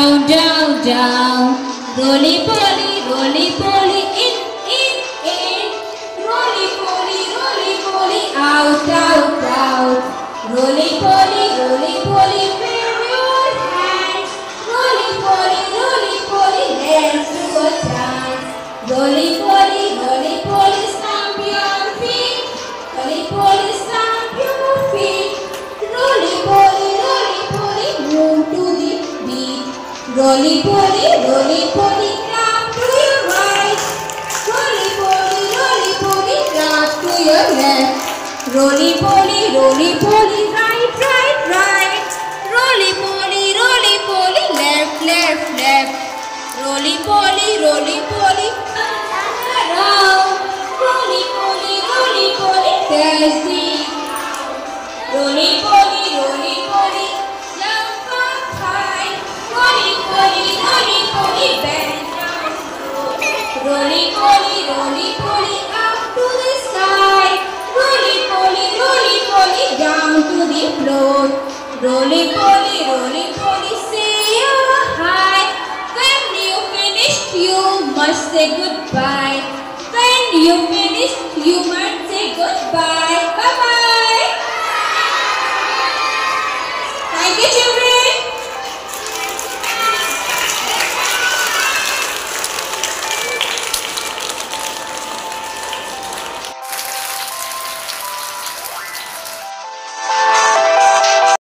Down, down, down. Roly poly, in. Roly poly, out, out, out. Roly poly, wave your hands. Roly poly, let's do a dance. Roly poly, stamp your feet. Roly poly, stamp your feet. Roly poly, move to the beat. Roly poly, clap to your right. Roly poly, clap to your left. Roly poly, right. Roly poly, left. Roly poly, around. Roly poly, there's the Roly poly, jump up high. Roly poly, bend down low. Roly poly, up to the sky. Roly poly, down to the floor. Roly poly, say a hi. When you finish, you must say goodbye. When you finish, you